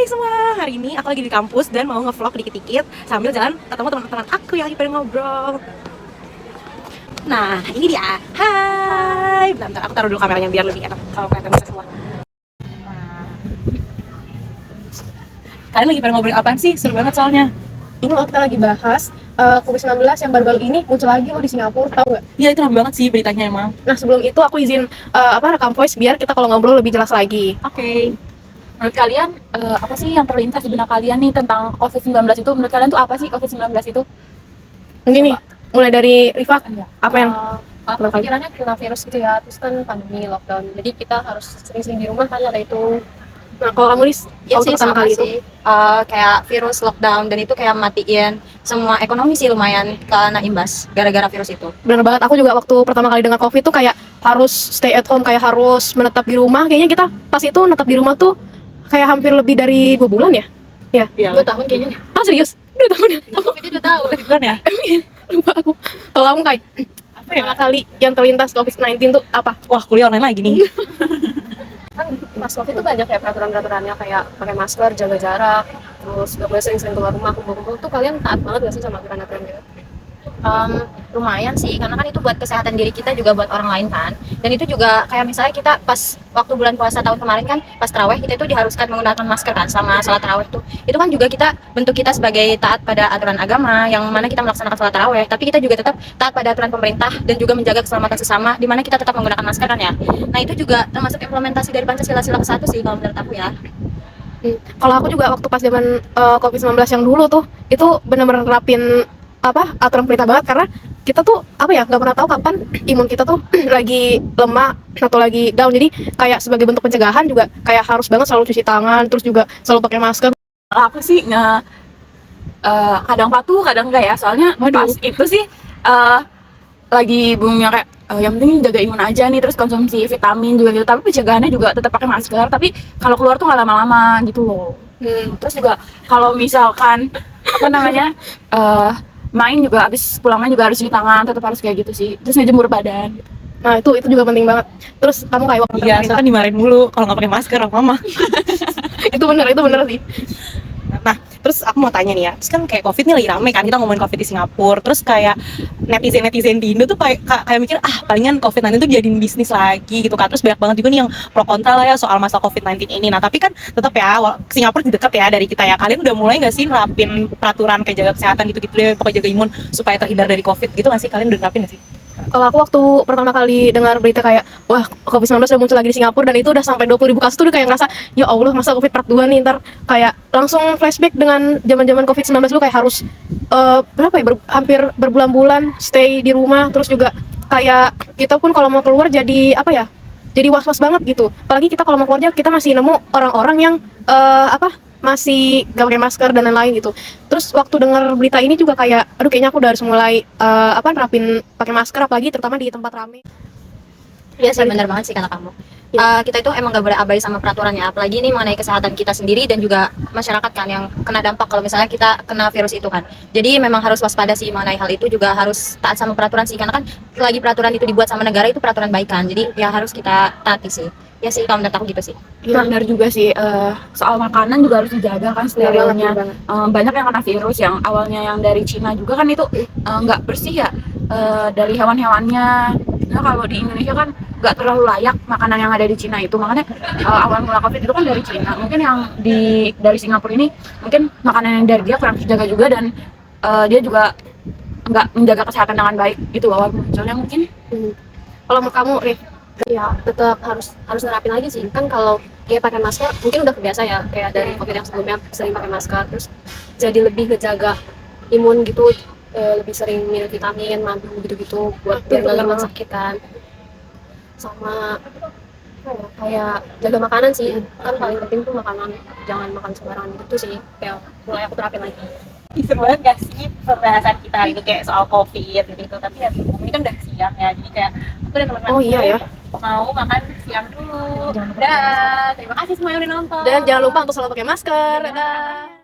Hai semua, hari ini aku lagi di kampus dan mau ngevlog dikit-dikit sambil jalan ketemu teman-teman aku yang lagi pada ngobrol. Nah, ini dia. Hai. Bentar, aku taruh dulu kameranya biar lebih enak kalau kelihatan bisa semua. Nah. Kalian lagi pada ngobrol apaan sih? Seru banget soalnya. Ini loh kita lagi bahas COVID-19 yang baru-baru ini muncul lagi loh di Singapura, tahu nggak? Iya, itu ramai banget sih beritanya emang. Nah sebelum itu aku izin rekam voice biar kita kalau ngobrol lebih jelas lagi. Oke. Menurut kalian, apa sih yang terlintas di benak kalian nih tentang COVID-19 itu? Menurut kalian tuh apa sih COVID-19 itu? Mungkin nih, mulai dari Rifa, apa yang pikirannya coronavirus gitu ya, terus kan pandemi, lockdown, jadi kita harus sering-sering di rumah kan, ada itu. Nah kalau kamu nih, Ya waktu sih pertama sama kali sih, kayak virus lockdown dan itu kayak matiin semua ekonomi sih, lumayan kena imbas gara-gara virus itu. benar banget, aku juga waktu pertama kali dengar COVID tuh kayak harus stay at home, kayak harus menetap di rumah. Kayaknya kita pas itu menetap di rumah tuh kayak hampir lebih dari 2 bulan ya? Ya. Iya. 2 tahun kayaknya. Ah serius? 2 tahun ya? Covid-nya 2 tahun. Bukan ya? Lupa aku. Kalau kamu kayak Apa ya? pertama kali yang terlintas COVID-19 tuh apa? Wah, kuliah online lagi nih. Kan pas Covid itu banyak ya peraturan-peraturannya, kayak pakai masker, jaga jarak, terus gak boleh sering-sering keluar rumah, kumpul-kumpul. Tuh kalian taat banget gak sih sama aturan-aturan gitu? Lumayan sih, karena kan itu buat kesehatan diri kita juga buat orang lain kan. Dan itu juga kayak misalnya kita pas waktu bulan puasa tahun kemarin kan, pas taraweh kita itu diharuskan menggunakan masker kan sama sholat taraweh tuh. Itu kan juga kita, bentuk kita sebagai taat pada aturan agama yang mana kita melaksanakan sholat taraweh, tapi kita juga tetap taat pada aturan pemerintah dan juga menjaga keselamatan sesama, di mana kita tetap menggunakan masker kan ya. Nah itu juga termasuk implementasi dari Pancasila sila ke-1 sih kalau menurut aku ya. Kalau aku juga waktu pas zaman COVID-19 yang dulu tuh, itu benar-benar nerapin aturan pemerintah banget, karena kita tuh nggak pernah tahu kapan imun kita tuh lagi lemah atau lagi down. Jadi kayak sebagai bentuk pencegahan juga kayak harus banget selalu cuci tangan, terus juga selalu pakai masker. Kalau aku sih kadang patuh, kadang enggak ya. Soalnya pas itu sih lagi boomnya kayak yang penting jaga imun aja nih, terus konsumsi vitamin juga gitu. Tapi pencegahannya juga tetap pakai masker. Tapi kalau keluar tuh nggak lama-lama gitu loh. Terus juga kalau misalkan main juga habis pulangnya juga harus cuci tangan, tetap harus kayak gitu sih. Terus ngejemur badan. Nah itu juga penting banget. Terus kamu kayak waktu Iya, soalnya kan dimarahin mulu kalau nggak pakai masker sama mama. itu bener sih. Nah, terus aku mau tanya nih ya, terus kan kayak COVID nih lagi rame kan, kita ngomongin COVID di Singapura, terus kayak netizen di Indo tuh kayak mikir, palingan COVID-19 tuh jadiin bisnis lagi gitu kan, terus banyak banget juga nih yang pro kontra lah ya soal masalah COVID-19 ini. Nah, tapi kan tetap ya, Singapura dekat ya dari kita ya, kalian udah mulai nggak sih nerapin peraturan kayak jaga kesehatan gitu-gitu deh, pokoknya jaga imun supaya terhindar dari COVID gitu nggak sih, kalian udah nerapin nggak sih? Kalau aku waktu pertama kali dengar berita kayak wah COVID-19 udah muncul lagi di Singapura dan itu udah sampai 20.000 kasus tuh, udah kayak ngerasa ya Allah, masa COVID part 2 nih, ntar kayak langsung flashback dengan zaman-zaman COVID-19 dulu, kayak harus hampir berbulan-bulan stay di rumah. Terus juga kayak kita pun kalau mau keluar jadi jadi was-was banget gitu. Apalagi kita kalau mau keluarnya kita masih nemu orang-orang yang masih gak pakai masker dan lain-lain gitu. Terus waktu dengar berita ini juga kayak aduh, kayaknya aku udah harus mulai nerapin pakai masker, apalagi terutama di tempat rame. Iya sih, benar banget sih kata kamu. Kita itu emang gak boleh abai sama peraturannya, apalagi ini mengenai kesehatan kita sendiri dan juga masyarakat kan yang kena dampak kalau misalnya kita kena virus itu kan. Jadi memang harus waspada sih mengenai hal itu, juga harus taat sama peraturan sih, karena kan lagi peraturan itu dibuat sama negara itu peraturan baik kan. Jadi ya harus kita taati sih. Ya sih, kalau menurut aku gitu sih. Iya benar juga sih, soal makanan juga harus dijaga kan sterilnya. Banyak yang kena virus yang awalnya yang dari Cina juga kan itu nggak bersih ya, dari hewan-hewannya. Nah kalau di Indonesia kan nggak terlalu layak makanan yang ada di Cina itu, makanya awal mula COVID itu kan dari Cina. Mungkin yang dari Singapura ini mungkin makanan yang dari dia kurang terjaga juga, dan dia juga nggak menjaga kesehatan dengan baik gitu awal munculnya mungkin. Kalau menurut kamu, Rif? Ya tetap harus nerapin lagi sih, kan kalau kayak pakai masker mungkin udah kebiasa ya, kayak dari Covid yang sebelumnya sering pakai masker, terus jadi lebih ngejaga imun gitu, lebih sering minum vitamin, madu gitu-gitu buat biar nggak gampang sakit kan. Sama kayak jaga makanan sih, kan paling penting tuh makanan, jangan makan sembarangan gitu sih, kayak mulai aku terapin lagi. Seru banget gak sih pembahasan kita gitu kayak soal COVID gitu, tapi ya ini kan udah siang ya, jadi kayak aku dan teman-teman mau makan siang dulu. Terima kasih semua yang udah nonton. Dan jangan lupa untuk selalu pakai masker. Dadah.